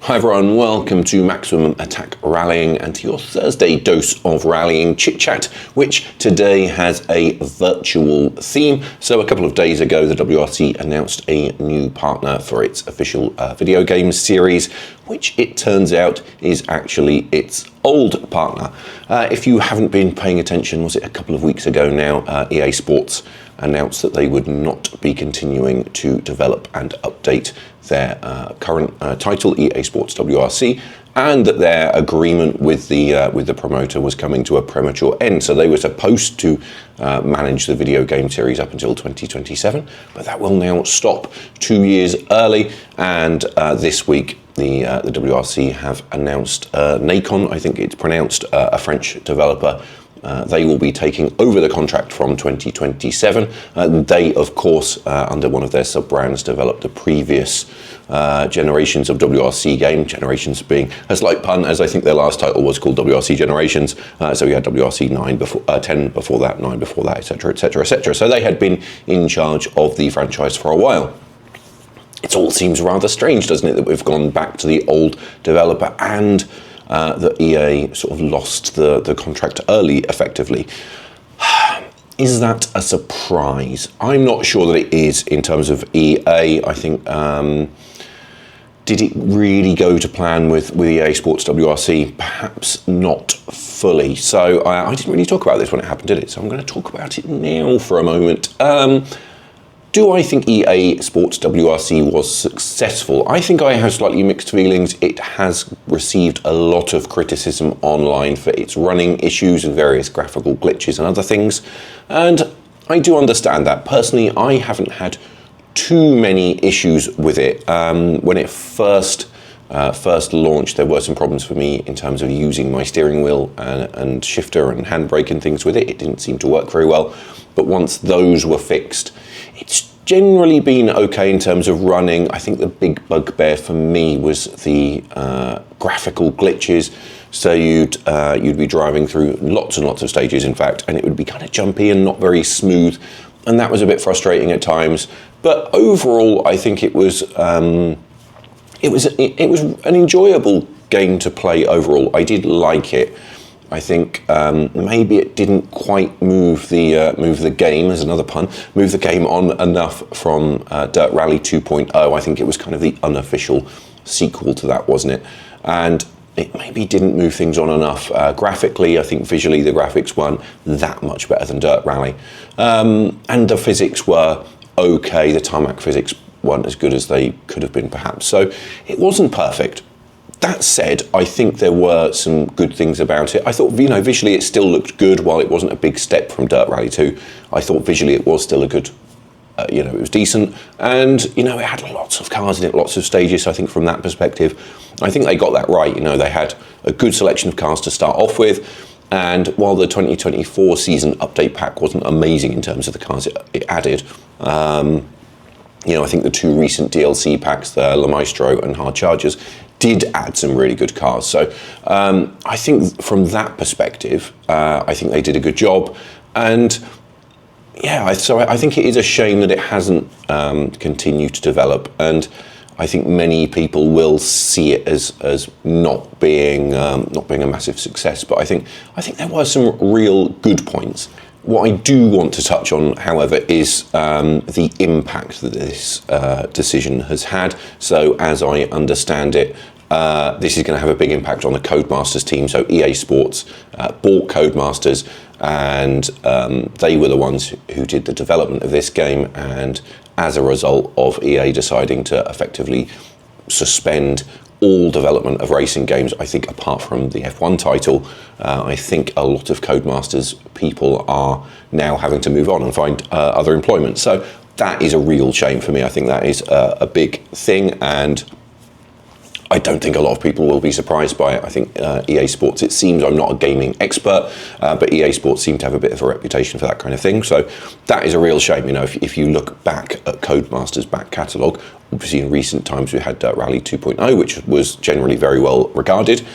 Hi everyone, welcome to Maximum Attack Rallying and to your Thursday dose of rallying chit chat, which today has a virtual theme. So a couple of days ago, the WRC announced a new partner for its official video game series, which it turns out is actually its old partner. If you haven't been paying attention, was it a couple of weeks ago now, EA Sports announced that they would not be continuing to develop and update their current title, EA Sports WRC, and that their agreement with the promoter was coming to a premature end. So they were supposed to manage the video game series up until 2027, but that will now stop 2 years early. And this week, the WRC have announced Nacon, I think it's pronounced, a French developer. They will be taking over the contract from 2027. They, of course, under one of their sub-brands, developed the previous generations of WRC game, generations being a slight pun, as I think their last title was called WRC Generations. So we had WRC 9 before, 10 before that, 9 before that, etc., etc., etc. So they had been in charge of the franchise for a while. It all seems rather strange, doesn't it, that we've gone back to the old developer and that EA sort of lost the contract early, effectively. Is that a surprise? I'm not sure that it is in terms of EA. I think, did it really go to plan with EA Sports WRC? Perhaps not fully. So I didn't really talk about this when it happened, did it? So I'm going to talk about it now for a moment. Do I think EA Sports WRC was successful? I think I have slightly mixed feelings. It has received a lot of criticism online for its running issues and various graphical glitches and other things. And I do understand that. Personally, I haven't had too many issues with it. When it first launched, there were some problems for me in terms of using my steering wheel and shifter and handbrake and things with it. It didn't seem to work very well. But once those were fixed, it's generally been okay in terms of running. I think the big bugbear for me was the graphical glitches. So you'd be driving through lots and lots of stages, in fact, and it would be kind of jumpy and not very smooth, and that was a bit frustrating at times. But overall, I think it was an enjoyable game to play overall. I did like it. I think maybe it didn't quite move the game, as another pun, move the game on enough from Dirt Rally 2.0. I think it was kind of the unofficial sequel to that, wasn't it? And it maybe didn't move things on enough graphically. I think visually the graphics weren't that much better than Dirt Rally. And the physics were okay. The tarmac physics weren't as good as they could have been, perhaps. So it wasn't perfect. That said, I think there were some good things about it. I thought, visually it still looked good. While it wasn't a big step from Dirt Rally 2, I thought visually it was still a good, it was decent. And, it had lots of cars in it, lots of stages. So I think from that perspective, I think they got that right. They had a good selection of cars to start off with. And while the 2024 season update pack wasn't amazing in terms of the cars it added, I think the two recent DLC packs, the La Maestro and Hard Chargers, did add some really good cars. So I think from that perspective, I think they did a good job. And so I think it is a shame that it hasn't continued to develop. And I think many people will see it as not being a massive success. But I think there were some real good points. What I do want to touch on, however, is the impact that this decision has had. So as I understand it, this is going to have a big impact on the Codemasters team. So EA Sports bought Codemasters, and they were the ones who did the development of this game. And as a result of EA deciding to effectively suspend all development of racing games, I think apart from the F1 title, I think a lot of Codemasters people are now having to move on and find other employment. So that is a real shame for me. I think that is a big thing, and I don't think a lot of people will be surprised by it. I think EA Sports, it seems, I'm not a gaming expert, but EA Sports seem to have a bit of a reputation for that kind of thing. So that is a real shame. If you look back at Codemasters' back catalogue, obviously in recent times we had Dirt Rally 2.0, which was generally very well regarded.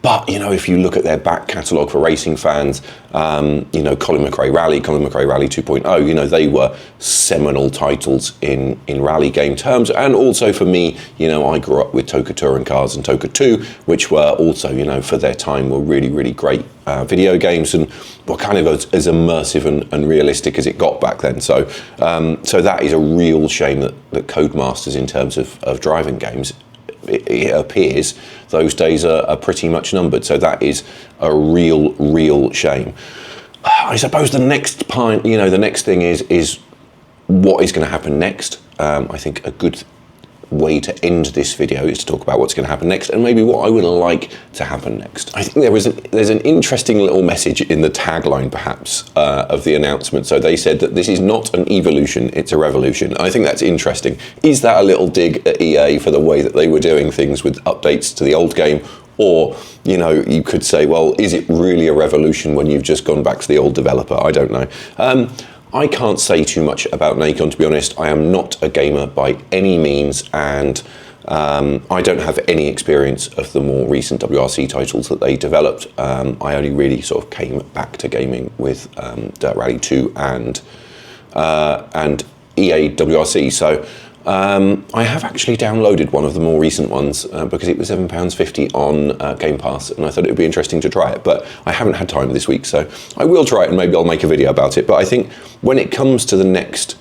But, you know, if you look at their back catalogue for racing fans, you know, Colin McRae Rally 2.0, you know, they were seminal titles in rally game terms. And also for me, you know, I grew up with Toka Touring Cars and Toka 2, which were also, you know, for their time were really, really great video games and were kind of as immersive and realistic as it got back then. So so that is a real shame that Codemasters, in terms of driving games, it appears those days are pretty much numbered. So that is a real shame. I suppose the next point, you know, the next thing is what is going to happen next. I think a good way to end this video is to talk about what's going to happen next and maybe what I would like to happen next. I think there's an interesting little message in the tagline, perhaps, of the announcement. So they said that this is not an evolution, it's a revolution. I think that's interesting. Is that a little dig at EA for the way that they were doing things with updates to the old game? Or, you know, you could say, well, is it really a revolution when you've just gone back to the old developer? I don't know. I can't say too much about Nacon, to be honest. I am not a gamer by any means, and I don't have any experience of the more recent WRC titles that they developed. I only really sort of came back to gaming with Dirt Rally 2 and EA WRC. So I have actually downloaded one of the more recent ones because it was £7.50 on Game Pass, and I thought it would be interesting to try it, but I haven't had time this week, so I will try it and maybe I'll make a video about it. But I think when it comes to the next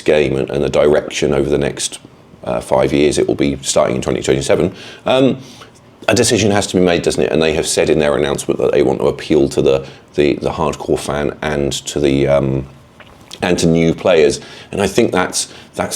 game and the direction over the next 5 years, it will be starting in 2027, a decision has to be made, doesn't it? And they have said in their announcement that they want to appeal to the hardcore fan and to new players, and I think that's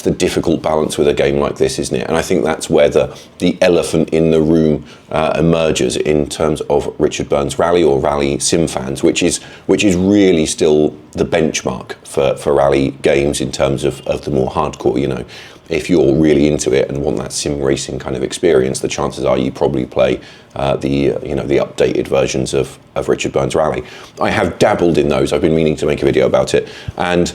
the difficult balance with a game like this, isn't it? And I think that's where the elephant in the room emerges in terms of Richard Burns Rally or Rally Sim fans, which is really still the benchmark for rally games in terms of the more hardcore. You know, if you're really into it and want that sim racing kind of experience, the chances are you probably play the updated versions of Richard Burns Rally. I have dabbled in those. I've been meaning to make a video about it, and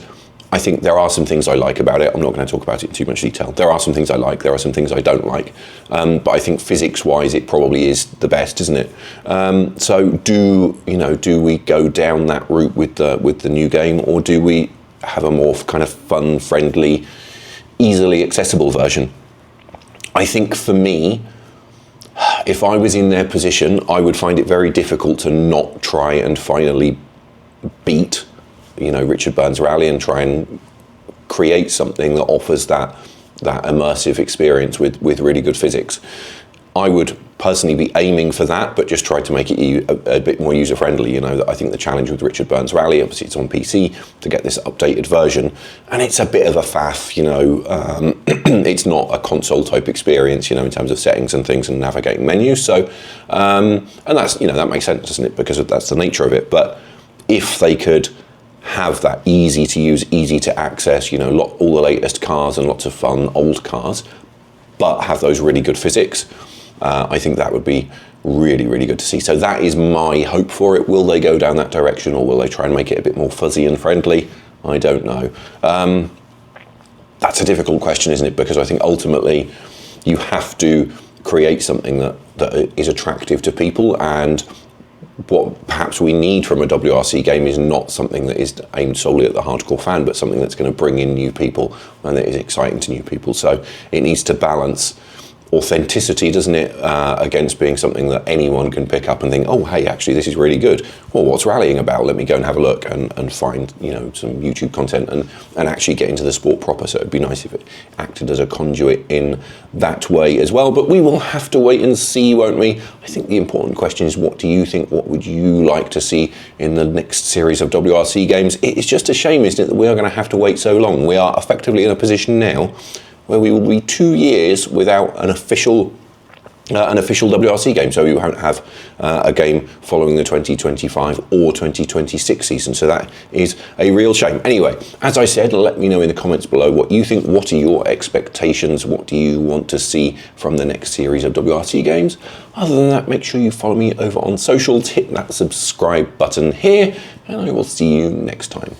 I think there are some things I like about it. I'm not going to talk about it in too much detail. There are some things I like. There are some things I don't like. But I think physics-wise, it probably is the best, isn't it? So do we go down that route with the new game, or do we have a more kind of fun, friendly, easily accessible version? I think for me, if I was in their position, I would find it very difficult to not try and finally beat, you know, Richard Burns Rally and try and create something that offers that immersive experience with really good physics. I would personally be aiming for that, but just try to make it a bit more user-friendly. You know, I think the challenge with Richard Burns Rally, obviously it's on PC, to get this updated version, and it's a bit of a faff, you know. It's not a console-type experience, you know, in terms of settings and things and navigating menus. So, and that's, you know, that makes sense, doesn't it? Because that's the nature of it. But if they could have that easy to use, easy to access, you know, all the latest cars and lots of fun old cars, but have those really good physics, I think that would be really, really good to see. So that is my hope for it. Will they go down that direction, or will they try and make it a bit more fuzzy and friendly? I don't know. That's a difficult question, isn't it? Because I think ultimately you have to create something that is attractive to people, and what perhaps we need from a WRC game is not something that is aimed solely at the hardcore fan, but something that's going to bring in new people and that is exciting to new people. So it needs to balance authenticity, doesn't it, against being something that anyone can pick up and think, oh, hey, actually, this is really good. Well, what's rallying about? Let me go and have a look and find, you know, some YouTube content and actually get into the sport proper. So it'd be nice if it acted as a conduit in that way as well. But we will have to wait and see, won't we? I think the important question is, what do you think? What would you like to see in the next series of WRC games? It's just a shame, isn't it, that we are going to have to wait so long. We are effectively in a position now where we will be 2 years without an official WRC game. So we won't have a game following the 2025 or 2026 season. So that is a real shame. Anyway, as I said, let me know in the comments below what you think. What are your expectations? What do you want to see from the next series of WRC games? Other than that, make sure you follow me over on socials, hit that subscribe button here, and I will see you next time.